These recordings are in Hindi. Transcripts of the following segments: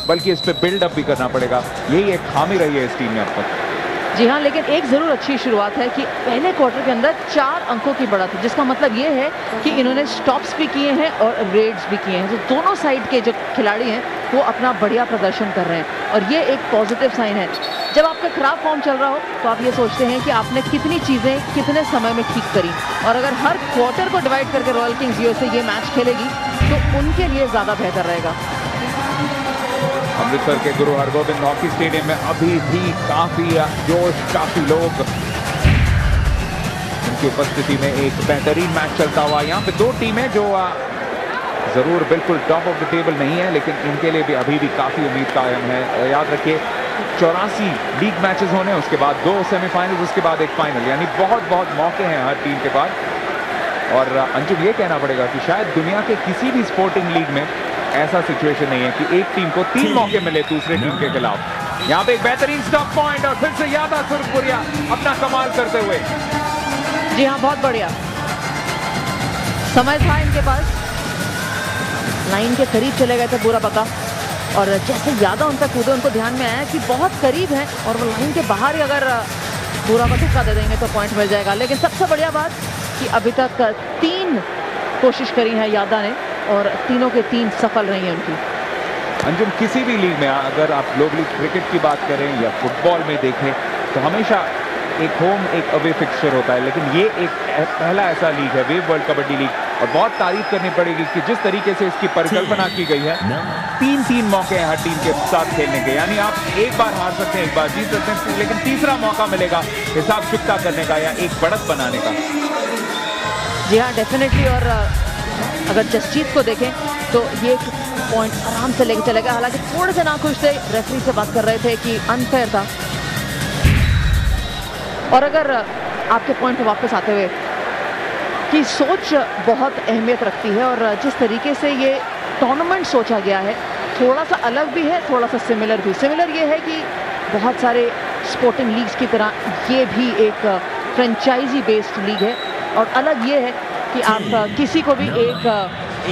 बल्कि इस पे बिल्डअप भी करना पड़ेगा। यही एक खामी रही है इस टीम में अब तक। जी हाँ, लेकिन एक ज़रूर अच्छी शुरुआत है कि पहले क्वार्टर के अंदर 4 अंकों की बढ़त है, जिसका मतलब ये है कि इन्होंने स्टॉप्स भी किए हैं और रेड्स भी किए हैं। तो दोनों साइड के जो खिलाड़ी हैं वो अपना बढ़िया प्रदर्शन कर रहे हैं और ये एक पॉजिटिव साइन है। जब आपका खराब फॉर्म चल रहा हो तो आप ये सोचते हैं कि आपने कितनी चीज़ें कितने समय में ठीक करी, और अगर हर क्वार्टर को डिवाइड करके रॉयल किंग्स यूएसए ये मैच खेलेगी तो उनके लिए ज़्यादा बेहतर रहेगा। अमृतसर के गुरु हरगोबिंद हॉकी स्टेडियम में अभी भी काफी जोश, काफी लोग, उनकी उपस्थिति में एक बेहतरीन मैच चलता हुआ। यहाँ पे दो टीमें जो जरूर बिल्कुल टॉप ऑफ द टेबल नहीं है, लेकिन इनके लिए भी अभी भी काफी उम्मीद कायम है। याद रखिए 84 लीग मैचेस होने, उसके बाद 2 सेमीफाइनल, उसके बाद एक फाइनल, यानी बहुत मौके हैं हर टीम के पास। और अंजुम ये कहना पड़ेगा कि शायद दुनिया के किसी भी स्पोर्टिंग लीग में ऐसा सिचुएशन नहीं है कि एक टीम को 3 मौके मिले दूसरे टीम के खिलाफ। यहाँ पे एक बेहतरीन स्टॉप पॉइंट और फिर से यादा सुरपुरिया अपना कमाल करते हुए। जी हाँ, बहुत बढ़िया समय था इनके पास, लाइन के करीब चले गए थे बुरा बका, और जैसे यादा उन तक कूदे उनको ध्यान में आया कि बहुत करीब है और वो लाइन के बाहर ही अगर बुरा का धक्का दे देंगे तो पॉइंट मिल जाएगा। लेकिन सबसे बढ़िया बात कि अभी तक 3 कोशिश करी है यादा ने और तीनों के 3 सफल रही हैं उनकी। अंजुम, किसी भी लीग में अगर आप ग्लोबली क्रिकेट की बात करें या फुटबॉल में देखें तो हमेशा एक होम एक अवे फिक्सचर होता है, लेकिन ये एक पहला ऐसा लीग है, वेव वर्ल्ड कबड्डी लीग, और बहुत तारीफ करनी पड़ेगी कि जिस तरीके से इसकी परिकल्पना की गई है। 3 मौके हैं हर टीम के साथ खेलने के, यानी आप एक बार हार सकते हैं, एक बार जीत सकते हैं, लेकिन तीसरा मौका मिलेगा हिसाब चुकता करने का या एक बढ़त बनाने का। जी हाँ, डेफिनेटली। और अगर जसजीत को देखें तो ये पॉइंट आराम से लेके चलेगा, हालांकि थोड़े से नाखुश थे, रेफरी से बात कर रहे थे कि अनफेयर था। और अगर आपके पॉइंट पे वापस आते हुए कि सोच बहुत अहमियत रखती है, और जिस तरीके से ये टूर्नामेंट सोचा गया है थोड़ा सा अलग भी है, थोड़ा सा सिमिलर भी। सिमिलर ये है कि बहुत सारे स्पोर्टिंग लीग्स की तरह ये भी एक फ्रेंचाइजी बेस्ड लीग है, और अलग ये है कि आप किसी को भी एक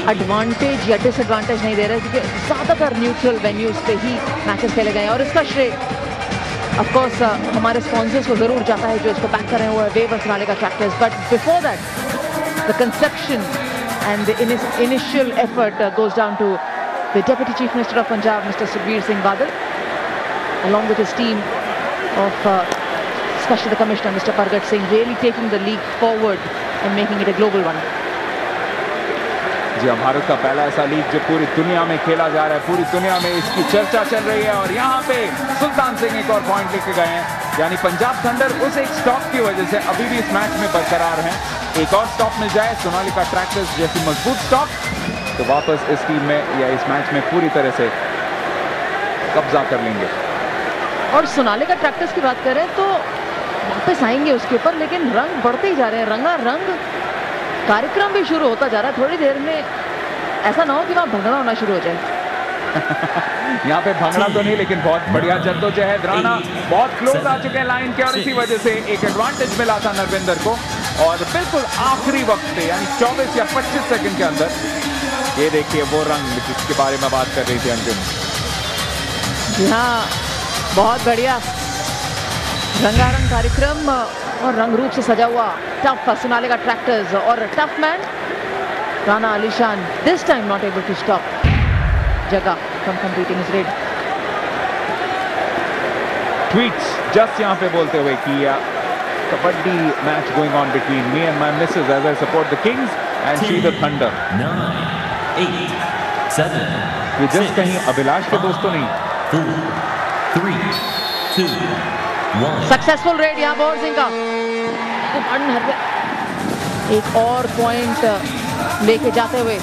एडवांटेज या डिसएडवांटेज नहीं दे रहे, क्योंकि ज़्यादातर न्यूट्रल वेन्यूज पे ही मैचेस खेले गए हैं। और इसका श्रेय ऑफ कोर्स हमारे स्पॉन्सर्स को ज़रूर जाता है जो इसको बैक कर रहे हैं, वो है वेवर Sonalika tractors. But before that the conception and the initial effort goes down to the Deputy Chief Minister of Punjab, Mr. Sukhbir Singh Badal, along with his team of especially the Commissioner, Mr. Pargat Singh, really taking the league forward and making it a global one. जी, भारत का पहला ऐसा लीग जो पूरी दुनिया में खेला जा रहा है, पूरी दुनिया में इसकी चर्चा चल रही है, और यहाँ पे सुल्तान सिंह एक और पॉइंट लेके गए हैं, यानी पंजाब थंडर उस एक स्टॉप की वजह से अभी भी इस मैच में बरकरार हैं। एक और स्टॉप मिल जाए सोनालिका ट्रैक्टर्स जैसी मजबूत स्टॉप, तो वापस इस टीम में या इस मैच में पूरी तरह से कब्जा कर लेंगे। और सोनालिका ट्रैक्टर्स की बात करें तो वापस आएंगे उसके ऊपर, लेकिन रंग बढ़ते ही जा रहे हैं, रंगारंग कार्यक्रम भी शुरू होता जा रहा है। थोड़ी देर में ऐसा ना हो कि वहाँ भंगड़ा होना शुरू हो जाए। यहाँ पे भंगड़ा तो नहीं, लेकिन बहुत बढ़िया जद्दोजहद। राणा बहुत क्लोज आ चुके हैं लाइन के, और इसी वजह से एक एडवांटेज मिला था नरविंदर को, और बिल्कुल आखिरी वक्त पे यानी 24 या 25 सेकंड के अंदर ये देखिए वो रंग जिसके बारे में बात कर रही थी अंजुम। जी हाँ, बहुत बढ़िया रंगारंग कार्यक्रम और रंग रूप से सजा हुआ टफ सोनालिका ट्रैक्टर्स, और tough man Rana Alishan this time not able to stop जगह from completing his raid. Tweets just यहाँ पे बोलते हुए कि kabaddi match going on between me and my missus as I support the kings and she the thunder. 9, 8, 7, ये जस्ट कहीं अभिलाष के दोस्तों नहीं। 4, 3, 2, 1। सक्सेसफुल रेड यहाँ बोर सिंह का, एक और पॉइंट लेके जाते हुए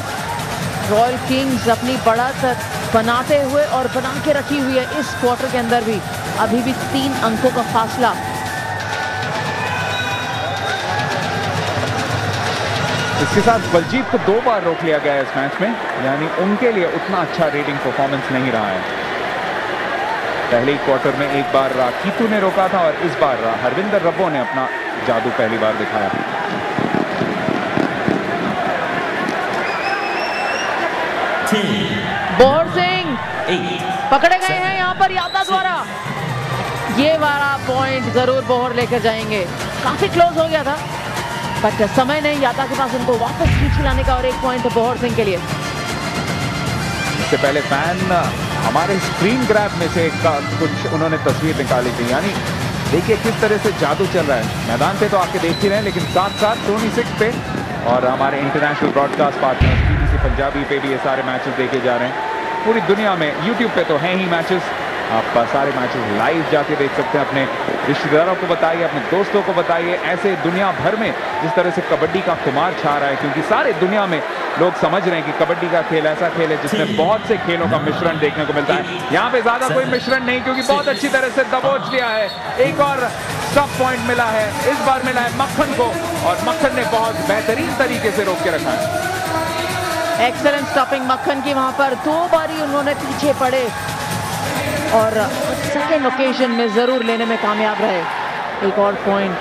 रॉयल किंग्स अपनी बढ़त बनाते हुए और बना के रखी हुई है। इस क्वार्टर के अंदर भी अभी भी 3 अंकों का फासला। इसके साथ बलजीत को 2 बार रोक लिया गया है इस मैच में, यानी उनके लिए उतना अच्छा रेटिंग परफॉर्मेंस नहीं रहा है। पहले क्वार्टर में एक बार कीतू ने रोका था, और इस बार हरविंदर रब्बो ने अपना जादू पहली बार दिखाया। बोर सिंह पकड़े गए हैं यहाँ पर यादव द्वारा। ये वाला पॉइंट जरूर बोहर लेकर जाएंगे। काफी क्लोज हो गया था बट समय नहीं यादव के पास उनको वापस खींच लाने का। और एक पॉइंट बोहर सिंह के लिए। इससे पहले फैन हमारे स्क्रीन ग्रैब में से कुछ उन्होंने तस्वीर निकाली थी। यानी देखिए किस तरह से जादू चल रहा है मैदान पे, तो आपके देख ही रहे हैं, लेकिन साथ साथ टोनी 6 पे और हमारे international broadcast partner BBC Punjabi पे भी ये सारे मैचेस देखे जा रहे हैं। पूरी दुनिया में YouTube पे तो हैं ही मैचेस, आप सारे मैचेस लाइव जाके देख सकते हैं। अपने रिश्तेदारों को बताइए, अपने दोस्तों को बताइए। ऐसे दुनिया भर में जिस तरह से कबड्डी का खुमार छा रहा है, क्योंकि सारे दुनिया में लोग समझ रहे हैं कि कबड्डी का खेल ऐसा खेल है जिसमें बहुत से खेलों का मिश्रण देखने को मिलता है। यहाँ पे ज्यादा कोई मिश्रण नहीं, क्योंकि बहुत अच्छी तरह से दबोच लिया है। एक और सब पॉइंट मिला है, इस बार मिला है मक्खन को, और मक्खन ने बहुत बेहतरीन तरीके से रोक के रखा है। एक्सेलेंट स्टॉपिंग मक्खन की। वहां पर 2 बारी उन्होंने पीछे पड़े और सेकेंड ओकेजन में जरूर लेने में कामयाब रहे। एक और पॉइंट।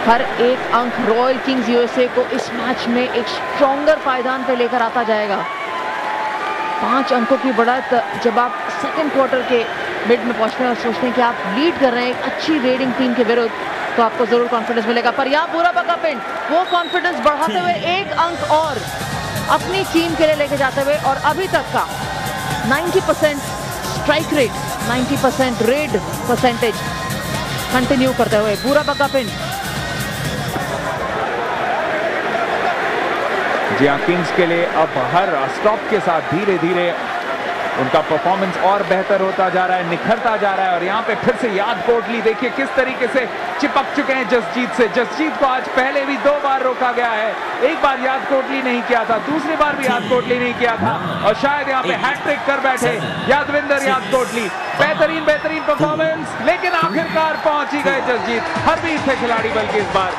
हर एक अंक रॉयल किंग्स USA को इस मैच में एक स्ट्रॉन्गर पायदान पे लेकर आता जाएगा। 5 अंकों की बढ़त जब आप सेकेंड क्वार्टर के मिड में पहुंचते हैं और सोचते हैं कि आप लीड कर रहे हैं एक अच्छी रेडिंग टीम के विरुद्ध, तो आपको जरूर कॉन्फिडेंस मिलेगा। पर यहाँ बुरा बका पिंड वो कॉन्फिडेंस बढ़ाते हुए एक अंक और अपनी टीम के लिए लेके जाते हुए, और अभी तक का 90% strike rate, 90% red percentage continue करते हुए बुरा बका पिंड। जी हाँ, किंग्स के लिए अब हर स्टॉप के साथ धीरे धीरे उनका परफॉर्मेंस और बेहतर होता जा रहा है, निखरता जा रहा है। और यहाँ पे फिर से याद कोटली देखिए किस तरीके से चिपक चुके हैं जसजीत से। जसजीत को आज पहले भी 2 बार रोका गया है। एक बार याद कोटली नहीं किया था, दूसरी बार भी याद कोटली नहीं किया था, और शायद यहाँ पे हैट्रिक कर बैठे यादविंदर याद कोटली। बेहतरीन परफॉर्मेंस, लेकिन आखिरकार पहुंच ही गए जसजीत। हरवीर थे खिलाड़ी, बल्कि इस बार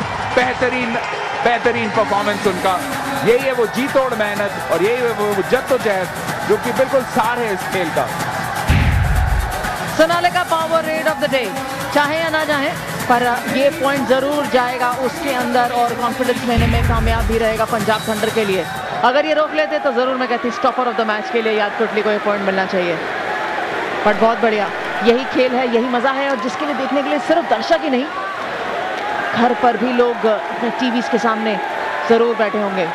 बेहतरीन परफॉर्मेंस उनका। यही है वो जी तोड़ मेहनत, और यही है वो जद्दोजहद जो कि बिल्कुल सार है इस खेल का। Sonalika power rid of the day, चाहे या ना चाहे, पर ये पॉइंट जरूर जाएगा उसके अंदर और कॉन्फिडेंस लेने में कामयाब भी रहेगा पंजाब थंडर के लिए। अगर ये रोक लेते तो जरूर मैं कहती स्टॉपर ऑफ द मैच के लिए याद कोटली को ये पॉइंट मिलना चाहिए। बट बहुत बढ़िया, यही खेल है, यही मजा है, और जिसके लिए देखने के लिए सिर्फ दर्शक ही नहीं, घर पर भी लोग अपने टीवीज के सामने जरूर बैठे होंगे।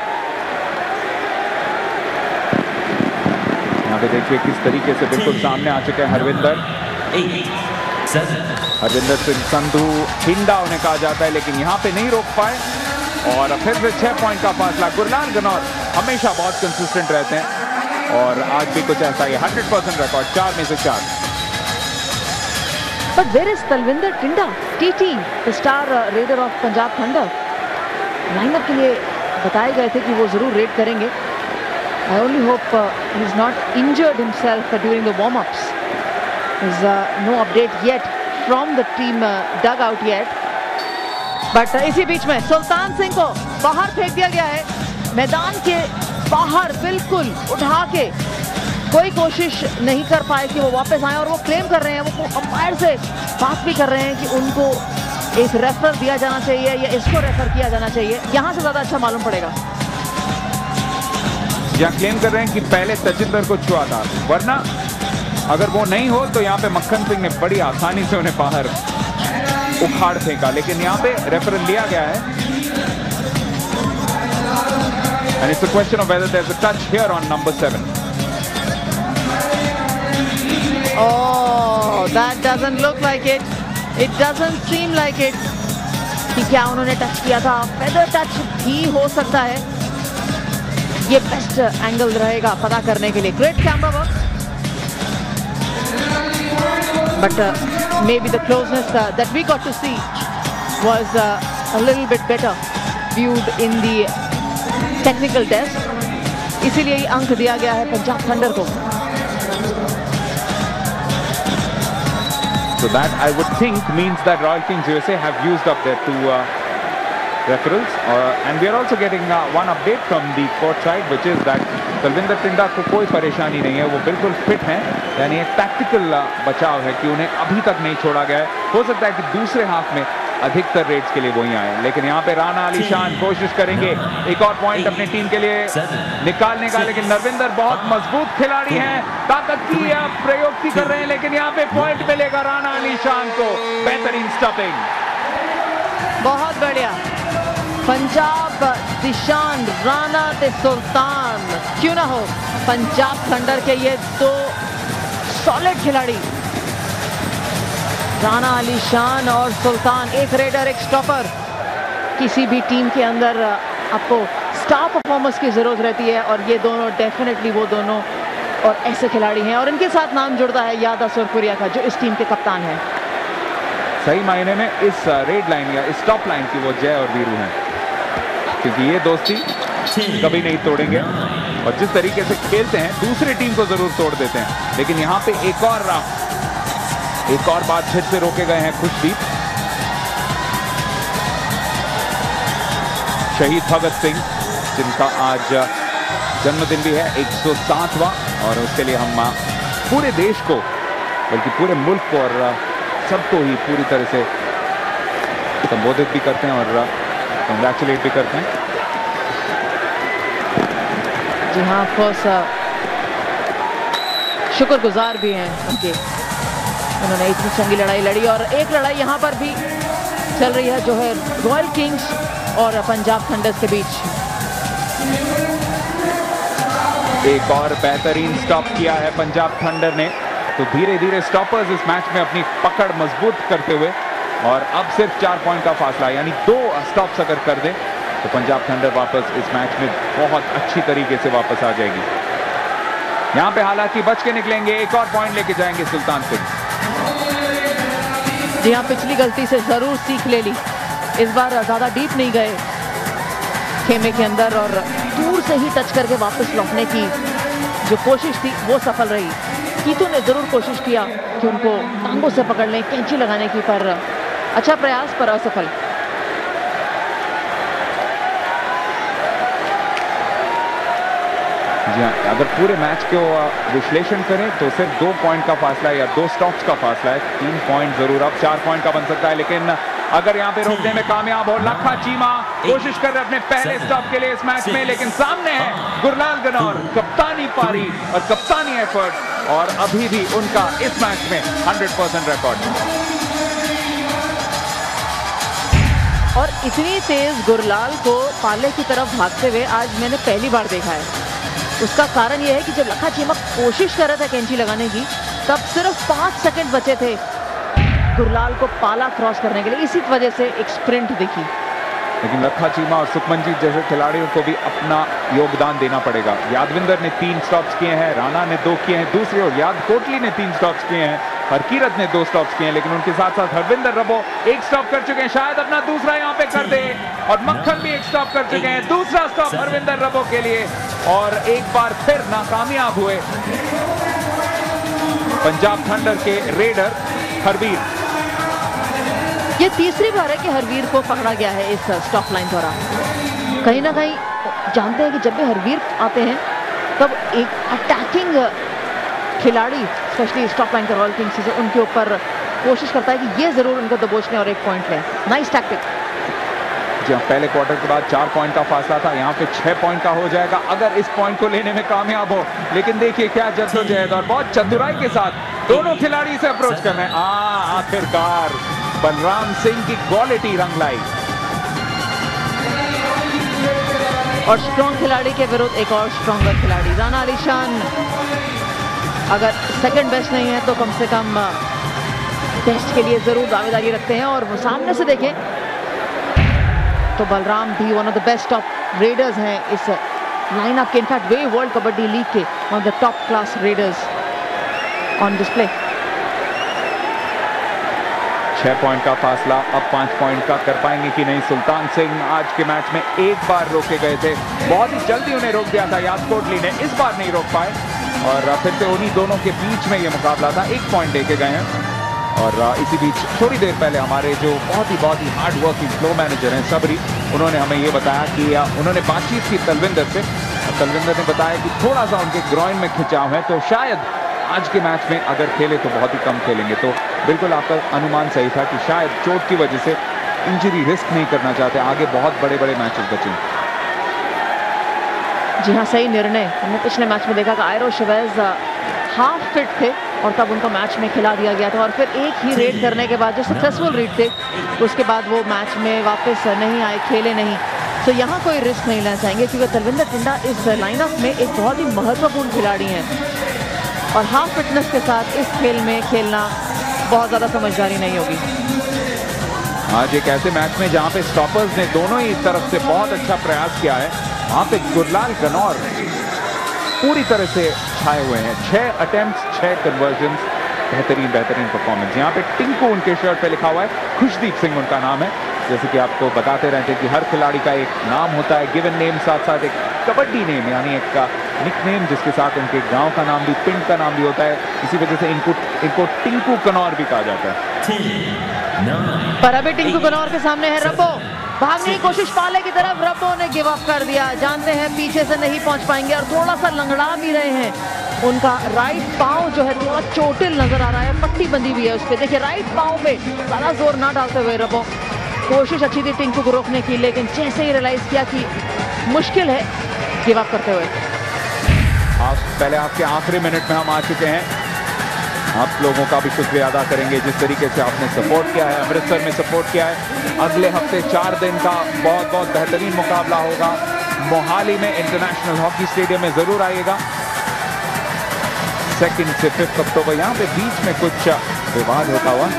यहाँ पे देखिए किस तरीके से बिल्कुल सामने आ चुके हैं हरविंदर सिंह संधू। हिंडा उन्हें कहा जाता है, लेकिन यहाँ पे नहीं रोक पाए, और फिर से 6 पॉइंट का फासला। गुरलाल गनौर हमेशा बहुत कंसिस्टेंट रहते हैं, और आज भी कुछ ऐसा ही 100% रिकॉर्ड, 4 में से 4। But where is Talvinder Tinda, TT, the star raider of Punjab Thunder? Lineup के लिए बताए गए थे कि वो जरूर रेड करेंगे। I only hope he's not injured himself during the warm-ups. There's no update yet from the team dugout yet. But इसी बीच में सुल्तान सिंह को बाहर फेंक दिया गया है, मैदान के बाहर बिल्कुल उठा के। कोई कोशिश नहीं कर पाए कि वो वापस आए, और वो क्लेम कर रहे हैं, वो अंपायर से बात भी कर रहे हैं कि उनको एक रेफर दिया जाना चाहिए या इसको रेफर किया जाना चाहिए। यहाँ से ज्यादा अच्छा मालूम पड़ेगा। यहाँ क्लेम कर रहे हैं कि पहले तजिंदर को छुआ था, वरना अगर वो नहीं हो तो यहाँ पे मक्खन सिंह ने बड़ी आसानी से उन्हें बाहर उखाड़ फेंका, लेकिन यहाँ पे रेफरल लिया गया है। And it's a question of whether there's a touch here on number 7. Oh, that doesn't look like it. It doesn't seem like it. कि क्या उन्होंने टच किया था, फेदर टच भी हो सकता है। ये बेस्ट एंगल रहेगा पता करने के लिए। Great camera work, but maybe the closeness that we got to see was a little bit better viewed in the technical test. इसीलिए ये अंक दिया गया है पंजाब थंडर को। So that I would think means that Royal Kings USA have used up their 2 referrals, and we are also getting one update from the court side, which is that Talvinder Tinda को कोई परेशानी नहीं है, वो बिल्कुल फिट हैं। यानी एक टैक्टिकल बचाव है कि उन्हें अभी तक नहीं छोड़ा गया है। हो सकता है कि दूसरे हाफ में अधिकतर रेड्स के लिए वही आए, लेकिन यहाँ पे राणा अली शान कोशिश करेंगे एक और पॉइंट अपनी टीम के लिए निकालने का, लेकिन नरविंदर बहुत मजबूत खिलाड़ी हैं, ताकत की प्रयोग भी कर रहे हैं, लेकिन यहाँ पे पॉइंट मिलेगा राणा अली शान को। बेहतरीन स्टॉपिंग, बहुत बढ़िया। पंजाब दिशान राणा ते सुल्तान, क्यों ना हो पंजाब थंडर के ये दो सॉलिड खिलाड़ी, राणा अली शान और सुल्तान, एक रेडर एक स्टॉपर। किसी भी टीम के अंदर आपको स्टार परफॉर्मेंस की जरूरत रहती है और ये दोनों डेफिनेटली वो दोनों और ऐसे खिलाड़ी हैं, और इनके साथ नाम जुड़ता है यादा सुरपुरिया का, जो इस टीम के कप्तान हैं। सही मायने में इस रेड लाइन या इस टॉप लाइन की वो जय और वीरू हैं, क्योंकि ये दोस्ती कभी नहीं तोड़ेंगे और जिस तरीके से खेलते हैं दूसरी टीम को जरूर तोड़ देते हैं। लेकिन यहाँ पे एक और बात फिर से रोके गए हैं खुशदीप। शहीद भगत सिंह, जिनका आज जन्मदिन भी है 107वां, और उसके लिए हम पूरे देश को, बल्कि पूरे मुल्क को और सबको ही पूरी तरह से संबोधित भी करते हैं और कंग्रेचुलेट भी करते हैं। जी हाँ, ऑफकोर्स शुक्रगुजार भी हैं उनके, उन्होंने इतनी चंगी लड़ाई लड़ी, और एक लड़ाई यहाँ पर भी चल रही है जो है रॉयल किंग्स और पंजाब थंडर्स के बीच। एक और बेहतरीन स्टॉप किया है पंजाब थंडर ने, तो धीरे धीरे स्टॉपर्स इस मैच में अपनी पकड़ मजबूत करते हुए, और अब सिर्फ 4 पॉइंट का फासला, यानी 2 स्टॉप्स अगर कर दे तो पंजाब थंडर वापस इस मैच में बहुत अच्छी तरीके से वापस आ जाएगी। यहां पे हालांकि बच के निकलेंगे, एक और पॉइंट लेके जाएंगे सुल्तान सिंह। जी हाँ, पिछली गलती से जरूर सीख ले ली, इस बार ज्यादा डीप नहीं गए खेमे के अंदर, और दूर से ही टच करके वापस लौटने की जो कोशिश थी वो सफल रही। कीतू ने जरूर कोशिश किया कि उनको टांगों से पकड़ लें, कैंची लगाने की, पर अच्छा प्रयास पर असफल। जी हाँ, अगर पूरे मैच को विश्लेषण करें तो सिर्फ 2 पॉइंट का फासला या 2 स्टॉप्स का फासला है। 3 पॉइंट जरूर अब 4 पॉइंट का बन सकता है, लेकिन अगर यहाँ पे रोकने में कामयाब हो लखा चीमा, कोशिश कर रहे अपने पहले स्टॉप के लिए इस मैच में, लेकिन सामने है गुरलाल गनौर, कप्तानी पारी और कप्तानी एफर्ट, और अभी भी उनका इस मैच में 100% रिकॉर्ड। और इतनी तेज गुरलाल को पाले की तरफ भागते हुए आज मैंने पहली बार देखा है। उसका कारण यह है कि जब लखा चीमा कोशिश कर रहा था कैंची लगाने की, तब सिर्फ 5 सेकंड बचे थे गुरलाल को पाला क्रॉस करने के लिए, इसी वजह से एक स्प्रिंट दिखी। लेकिन लखा चीमा और सुखमनजीत जैसे खिलाड़ियों को भी अपना योगदान देना पड़ेगा। यादविंदर ने 3 स्टॉप्स किए हैं, राणा ने 2 किए हैं, दूसरी ओर याद कोटली ने 3 स्टॉप्स किए हैं, हरकीरत ने 2 स्टॉप्स किए हैं, लेकिन उनके साथ साथ हरविंदर रबो 1 स्टॉप कर चुके हैं, शायद अपना दूसरा यहाँ पे कर दे, और मक्खन भी 1 स्टॉप कर चुके हैं, दूसरा स्टॉप हरविंदर रबो के लिए, और एक बार फिर नाकामयाब हुए पंजाब थंडर के रेडर हरवीर। ये तीसरी बार है कि हरवीर को पकड़ा गया है इस स्टॉप लाइन द्वारा। कहीं ना कहीं जानते हैं कि जब भी हरवीर आते हैं तब एक अटैकिंग खिलाड़ी, स्पेशली स्टॉप लाइन के रॉयल किंग्स से, उनके ऊपर कोशिश करता है कि ये जरूर उनको दबोचने और 1 पॉइंट लें। Nice tactic. जी हाँ, पहले क्वार्टर के बाद 4 पॉइंट का फासला था, यहाँ पे 6 पॉइंट का हो जाएगा अगर इस पॉइंट को लेने में कामयाब हो। लेकिन देखिए क्या जद्दोजहद, और बहुत चतुराई के साथ दोनों खिलाड़ी से अप्रोच कर रहे हैं। आखिरकार बलराम सिंह की क्वालिटी रंग लाई, और स्ट्रॉन्ग खिलाड़ी के विरुद्ध एक और स्ट्रॉन्गर खिलाड़ी राणा अली शान। अगर सेकंड बेस्ट नहीं है तो कम से कम बेस्ट के लिए जरूर दावेदारी रखते हैं, और वो सामने से देखें तो बलराम भी one of the best of readers हैं इस लाइनअप के। इनफैक्ट वे वर्ल्ड कबड्डी लीग के one of the top class readers on display. 6 point का फासला, अब 5 पॉइंट का कर पाएंगे कि नहीं सुल्तान सिंह। आज के मैच में एक बार रोके गए थे, बहुत ही जल्दी उन्हें रोक दिया था याद कोटली ने, इस बार नहीं रोक पाए, और फिर से उन्हीं दोनों के बीच में ये मुकाबला था। 1 पॉइंट लेके गए हैं, और इसी बीच थोड़ी देर पहले हमारे जो बहुत ही हार्ड वर्किंग फ्लो मैनेजर हैं सबरी, उन्होंने हमें ये बताया कि उन्होंने बातचीत की तलविंदर से, और तलविंदर ने बताया कि थोड़ा सा उनके ग्रॉइन में खिंचाव है, तो शायद आज के मैच में अगर खेले तो बहुत ही कम खेलेंगे। तो बिल्कुल आपका अनुमान सही था कि शायद चोट की वजह से इंजरी रिस्क नहीं करना चाहते, आगे बहुत बड़े बड़े मैचेस बचे। जी हाँ, सही निर्णय। हमने पिछले मैच में देखा कि आयरो शवेज हाफ फिट थे और तब उनको मैच में खिला दिया गया था, और फिर एक ही रेड करने के बाद जो सक्सेसफुल रेड थे उसके बाद वो मैच में वापस नहीं आए, खेले नहीं। तो यहाँ कोई रिस्क नहीं लेना चाहेंगे क्योंकि तलविंदर टिंडा इस लाइनअप में एक बहुत ही महत्वपूर्ण खिलाड़ी हैं और हाफ फिटनेस के साथ इस खेल में खेलना बहुत ज़्यादा समझदारी नहीं होगी। आज एक ऐसे मैच में जहाँ पे स्टॉपर्स ने दोनों ही तरफ से बहुत अच्छा प्रयास किया है, वहाँ पे गुरलाल कनौर पूरी तरह से छाए हुए हैं। 6 अटेम्प्ट्स 6 कन्वर्जन्स, बेहतरीन परफॉर्मेंस। यहाँ पे टिंकू उनके शर्ट पे लिखा हुआ है, खुशदीप सिंह उनका नाम है। जैसे कि आपको बताते रहते हैं कि हर खिलाड़ी का एक नाम होता है, गिवन नेम, साथ साथ एक कबड्डी नेम यानी एक निक नेम जिसके साथ उनके गांव का नाम भी, पिंड का नाम भी होता है। इसी वजह से इनको टिंकू कनौर भी कहा जाता है। पर अभी टिंकू कनौर के सामने है रब्बो, भागने की कोशिश पाले की तरफ, रब्बो ने गिव अप कर दिया। जानते हैं पीछे से नहीं पहुंच पाएंगे और थोड़ा सा लंगड़ा भी रहे हैं। उनका राइट पांव जो है थोड़ा चोटिल नजर आ रहा है, पट्टी बंधी हुई है उस पर। देखिए राइट पांव पे ज्यादा जोर ना डालते हुए रब्बो, कोशिश अच्छी थी टिंकू को रोकने की, लेकिन जैसे ही रियलाइज किया कि मुश्किल है, गिव अप करते हुए। पहले आपके आखिरी मिनट में हम आ चुके हैं। आप लोगों का भी शुक्रिया अदा करेंगे जिस तरीके से आपने सपोर्ट किया है, अमृतसर में सपोर्ट किया है। अगले हफ्ते 4 दिन का बहुत बेहतरीन मुकाबला होगा मोहाली में, इंटरनेशनल हॉकी स्टेडियम में। जरूर आइएगा। 2 से 5 अक्टूबर। यहाँ पे बीच में कुछ विवाद होता हुआ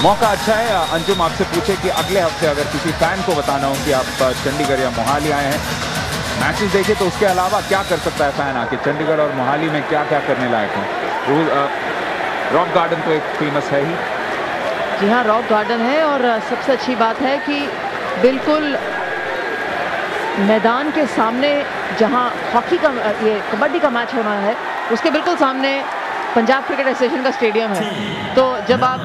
मौका अच्छा है। अंजुम आपसे पूछे कि अगले हफ्ते अगर किसी फैन को बताना हो कि आप चंडीगढ़ या मोहाली आए हैं, मैचेस देखे, तो उसके अलावा क्या कर सकता है फैन आके? चंडीगढ़ और मोहाली में क्या करने लायक है? रॉक गार्डन तो एक फेमस है ही। जी हाँ, रॉक गार्डन है और सबसे अच्छी बात है कि बिल्कुल मैदान के सामने जहाँ हॉकी का ये कबड्डी का मैच होना है उसके बिल्कुल सामने पंजाब क्रिकेट एसोसिएशन का स्टेडियम है। तो जब आप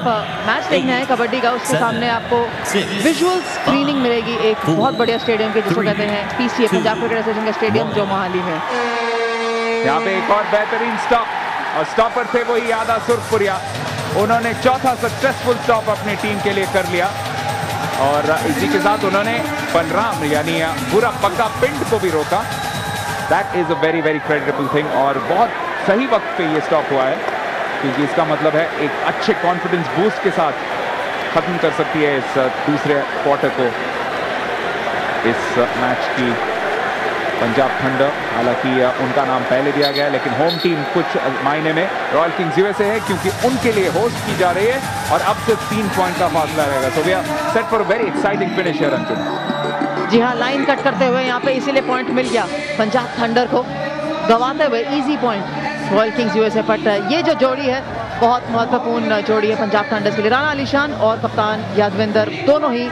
मैच देखने आए कबड्डी का, उसके सामने आपको विजुअल स्क्रीनिंग मिलेगी एक बहुत बढ़िया स्टेडियम की, जिसको कहते हैं पीसीए, पंजाब क्रिकेट एसोसिएशन का स्टेडियम, जो मोहाली में। यहाँ पे एक और बेहतरीन स्टॉप, और स्टॉपर थे वही यादा सुरखपुरिया। उन्होंने चौथा सक्सेसफुल स्टॉप अपनी टीम के लिए कर लिया और इसी के साथ उन्होंने पनराम यानी पूरा पक्का पिंड को भी रोका। That is a very creditable thing और बहुत सही वक्त पे ये स्टॉप हुआ है, क्योंकि इसका मतलब है एक अच्छे कॉन्फिडेंस बूस्ट के साथ खत्म कर सकती है इस दूसरे क्वार्टर को इस मैच की पंजाब थंडर। हालांकि उनका नाम पहले दिया गया है, लेकिन होम टीम कुछ मायने में रॉयल किंग्स यूएसए है, क्योंकि उनके लिए होस्ट की जा रही है और अब से 3 पॉइंट का फासला रहेगा। So we are set for very exciting finish here Anjum. जी हाँ, लाइन कट करते हुए यहाँ पे इसीलिए पॉइंट मिल गया पंजाब थंडर को, गवाते हुए easy point royal Kings USA. But ये जो जोड़ी है बहुत महत्वपूर्ण जोड़ी है पंजाब थंडर्स के लिए। राणा अली शान और कप्तान यादविंदर दोनों ही